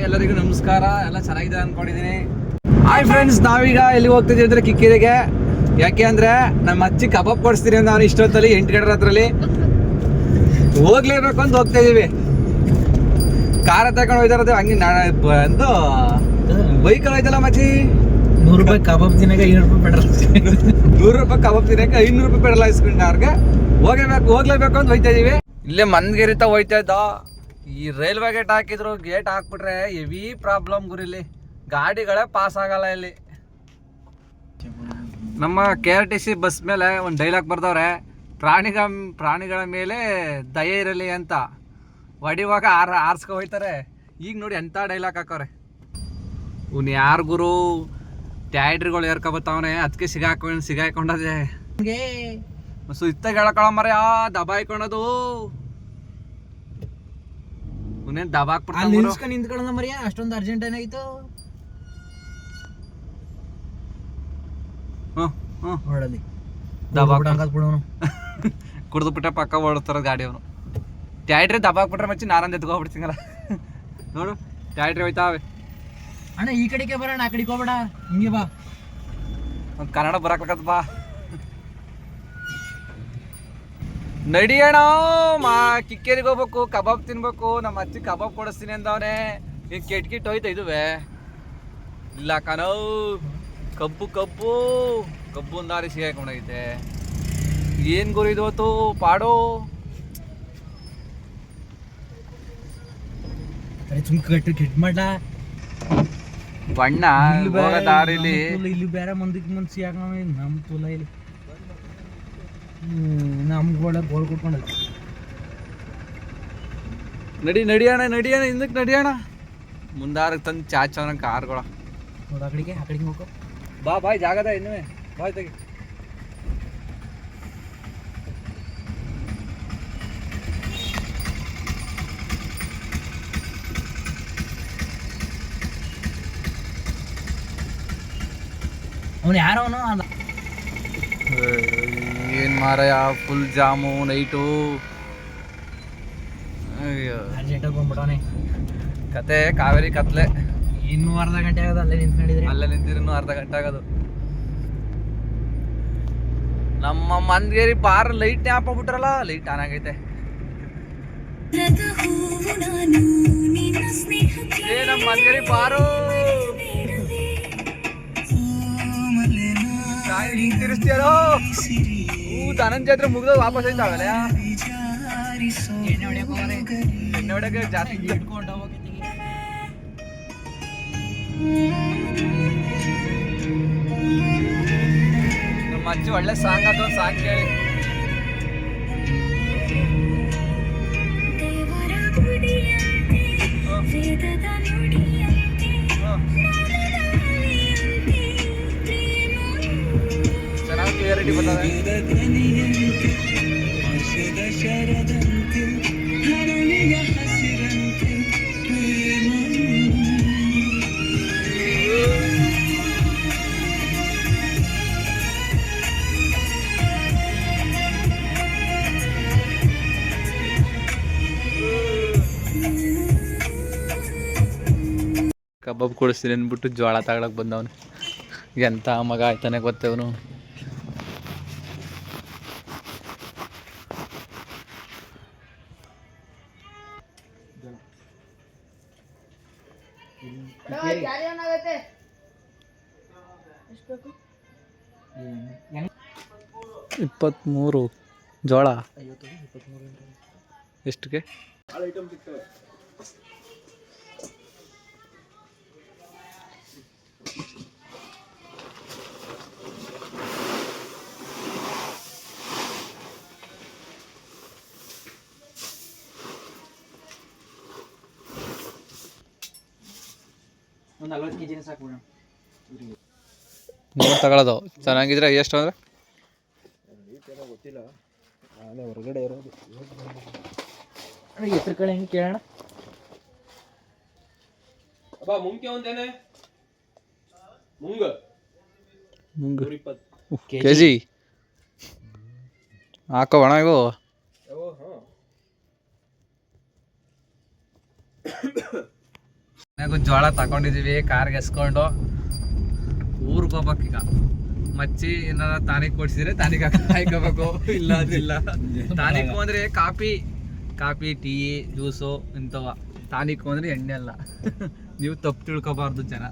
ಎಲ್ಲರಿಗೂ ನಮಸ್ಕಾರ. ಎಲ್ಲ ಚೆನ್ನಾಗಿದೆ ಅನ್ಕೊಂಡಿದ್ದೀನಿ. ಹಾಯ್ ಫ್ರೆಂಡ್ಸ್, ನಾವೀಗ ಎಲ್ಲಿಗೆ ಹೋಗ್ತಿದ್ದೀವಿ ಅಂದರೆ ಕಿಕ್ಕಿರಿಗೆ. ಯಾಕೆ ಅಂದರೆ ನಮ್ಮ ಅಜ್ಜಿ ಕಬಾಬ್ ಕೊಡಿಸ್ತೀನಿ ಅಂತ ನಾನು ಇಷ್ಟೊತ್ತಲ್ಲಿ 8 ಗಂಟೆ ರಾತ್ರಲ್ಲಿ ಹೋಗ್ಲೇಬೇಕು ಅಂತ ಹೋಗ್ತಾ ಇದೀವಿ. ಕಾರ ತಗೊಂಡು ಹೋಯ್ತಾರದು ಹಂಗೆ ಒಂದು ಬೈಕಲ್ಲಿ ಹೋಯ್ತಲ್ಲ ಮಚ್ಚಿ. 100 ರೂಪಾಯಿ ಕಬಾಬ್ ತಿನ್ನಕ್ಕೆ 500 ರೂಪಾಯಿ ಪೆಟ್ರೋಲ್ 100 ರೂಪಾಯಿ ಕಬಾಬ್ ತಿನ್ನಕ್ಕೆ 500 ರೂಪಾಯಿ ಪೆಟ್ರೋಲ್ ಹಾಯಿಸ್ಕೊಂಡು ಅವ್ರಿಗೆ ಹೋಗ್ಲೇಬೇಕು ಅಂತ ಹೋಯ್ತಾ ಇದೀವಿ. ಇಲ್ಲೇ ಮಂದಗಿರಿತ ಹೋಯ್ತಾ ಇದ್ದ. ಈ ರೈಲ್ವೆ ಗೇಟ್ ಹಾಕಿದ್ರು, ಗೇಟ್ ಹಾಕ್ಬಿಟ್ರೆ ಹೆವಿ ಪ್ರಾಬ್ಲಮ್ ಗುರಿಲಿ, ಗಾಡಿಗಳೇ ಪಾಸ್ ಆಗಲ್ಲ ಇಲ್ಲಿ. ನಮ್ಮ KRTC ಬಸ್ ಮೇಲೆ ಒಂದು ಡೈಲಾಗ್ ಬರ್ದವ್ರೆ, ಪ್ರಾಣಿಗಳ ಮೇಲೆ ದಯೆ ಇರಲಿ ಅಂತ. ಹೊಡಿವಾಗ ಆರ್ಸ್ಕೊ ಹೋಯ್ತಾರೆ. ಈಗ ನೋಡಿ ಎಂಥ ಡೈಲಾಗ್ ಹಾಕವ್ರೆ. ಇವ್ನು ಯಾರು ಗುರು ಟ್ಯಾಡ್ರಿಗಳು ಏರ್ಕೊಬತ್ತವನೆ, ಅದಕ್ಕೆ ಸಿಗಾಕೊಂಡದೆ ಸುತ್ತಾಗ ಹೇಳ್ಕೊಳ ಮರ ದಬಾಯ್ಕೊಳೋದು. ಇನ್ನೇನು ದಬಾಕ್ಬಿಡ್ತಾನೆ ನಿಂತ್ಕೊಳ್ಳೋಣ ಮರಿಯ. ಅಷ್ಟೊಂದು ಅರ್ಜೆಂಟ್ ಏನಾಗಿತ್ತು ಹೊಡಲಿ ಕುಡ್ದು ಬಿಟ್ಟ ಪಕ್ಕ ಓಡಿಸ್ತಾರ ಗಾಡಿ ಅವನು. ಟ್ಯಾಡ್ರಿ ದಬಾಕ್ಬಿಟ್ರೆ ಮಚ್ಚಿ ನಾರಂದ ಎತ್ಕೊಬಿಡ್ತೀನಲ್ಲ. ನೋಡು ಟ್ಯಾಡ್ರಿ ಹೋಯ್ತಾವೆ. ಅಣ್ಣ ಈ ಕಡೆಗೆ ಬರೋಣ, ಆ ಕಡೆಗೆ ಹೋಗ್ಬೇಡ, ಹಿಂಗೆ ಬಾ. ಒಂದು ಕನ್ನಡ ಬರಾಕತ್ತ ಬಾ. ನಡಿಯೋಣ ಕಿಕ್ಕೇರಿಗೆ ಹೋಗ್ಬೇಕು, ಕಬಾಬ್ ತಿನ್ಬೇಕು. ನಮ್ಮ ಅಜ್ಜಿ ಕಬಾಬ್ ಕೊಡಿಸ್ತೀನಿ ಅಂದವನೇ. ಈಗ ಕೆಟ್ಕಿಟ್ಟು ಹೋಯ್ತಾ ಇದುವೆ ಇಲ್ಲ ಕಣೋ. ಕಬ್ಬು ಒಂದಾರಿ ಸಿಗಾಕೊಂಡೈತೆ. ಏನ್ ಗುರು ಇದು ಪಾಡೋ. ಕೆಟ್ಟ ಮಾಡ ಬಣ್ಣ ದಾರಿಲಿ ಇಲ್ಲಿ ಬೇರೆ ಮಂದಿಗೆ ಮನ್ಸಿ ಯಾಕ ನಮ್ ತುಲ ಇಲ್ಲಿ ನಮ್ಗಳ ಗೋಲ್ ಕೊಟ್ಕೊಂಡ. ನಡಿಯೋಣ ಹಿಂದಕ್ಕೆ ನಡಿಯೋಣ. ಮುಂದಾರಕ್ಕೆ ತಂದು ಚಾಚವನ ಕಾರ್ಗಳ ನೋಡ. ಆ ಕಡೆಗೆ ಹೋಗೋ ಬಾ. ಬಾಯ್ ಜಾಗದ ಇನ್ನೂ ಬಾಯ್ ತೆಗಿ. ಅವನು ಯಾರವನು ಏನ್ ಮಾರಯ, ಫುಲ್ ಜಾಮು ನೈಟು. ಅರ್ಜೆಂಟಾಗಿ ಬಂದ್ಬಿಟ್ಟವನೆ. ಕತೆ ಕಾವೇರಿ ಕತ್ಲೆ. ಇನ್ನೂ ಅರ್ಧ ಗಂಟೆ ಆಗೋದು ಅಲ್ಲೇ ನಿಂತಿದ್ರೆ ಇನ್ನೂ ಅರ್ಧ ಗಂಟೆ ಆಗೋದು. ನಮ್ಮ ಮಂದಗೇರಿ ಬಾರ್ ಲೈಟ್ ಹಾಕ್ಬಿಟ್ರಲ್ಲ, ಲೈಟ್ ಆನ್ ಆಗೈತೆ. ನಮ್ಮ ಮಂದಗೇರಿ ಬಾರು ತಿರ್ಸ್ತೀಯಾರೋ. ಧನಂಜಯ ಹತ್ರ ಮುಗ್ದ ವಾಪಸ್ ಐತಾವಲ್ಲ. ಎಣ್ಣೆ ಹೊಡೆಯಕ್ಕೆ ಜಾಸ್ತಿ ಇಟ್ಕೊಂಡು ನಮ್ಮ ಅಜ್ಜಿ ಒಳ್ಳೆ ಸಾಂಗ್ ಅಥವಾ ಸಾಂಗ್ ಕೇಳಿ. ಚೆನ್ನಾಗಿ ಕ್ಲಿಯರಿಟಿ ಬರ್ತದೆ. ಕಬಾಬ್ ಕೊಡಿಸ್ತೀನಿ ಅಂದ್ಬಿಟ್ಟು ಜೋಳ ತಗೊಳಕ್ ಬಂದವನು. ಎಂಥ ಮಗ ಆಯ್ತಾನೆ ಗೊತ್ತೇವನು. $23 ಜೋಳ ಎಷ್ಟಕ್ಕೆ? ಒಂದು 40 kg ಸಾಕು. ನೋಡಿ ತಗೊಳ್ಳೋದು ಚೆನ್ನಾಗಿದ್ರೆ ಎಷ್ಟು ಅಂದರೆ ಗೊತ್ತಿಲ್ಲ, ನಾಳೆ ಹೊರಗಡೆ ಇರೋದು. ಹೆಸರು ಕಡೆ ಹೆಂಗೆ ಕೇಳೋಣ. ಮುಂಗೆ ಒಂದೇನೆ ಮುಂಗ ಕೆಜಿ ಹಾಕೋಣ ಇವು. ಹಾಗೂ ಜೋಳ ತಗೊಂಡಿದೀವಿ ಕಾರ್ಗೆ ಎಸ್ಕೊಂಡು ಊರಿಗೆ ಹೋಗ್ಬೇಕು ಈಗ. ಮಚ್ಚಿ ಏನಾರ ತಾನಿಕ್ ಕೊಡ್ಸಿದ್ರೆ ತಾನಿಕ್ ಹಾಕೋಬೇಕು, ಇಲ್ಲ ಅದಿಲ್ಲ. ತಾನಿಕ್ ಅಂದ್ರೆ ಕಾಫಿ ಟೀ ಜ್ಯೂಸು ಇಂಥವ. ತಾನಿಕ್ ಅಂದ್ರೆ ಎಣ್ಣೆ ಅಲ್ಲ. ನೀವು ತಪ್ಪು ತಿಳ್ಕೊಬಾರ್ದು ಜನ.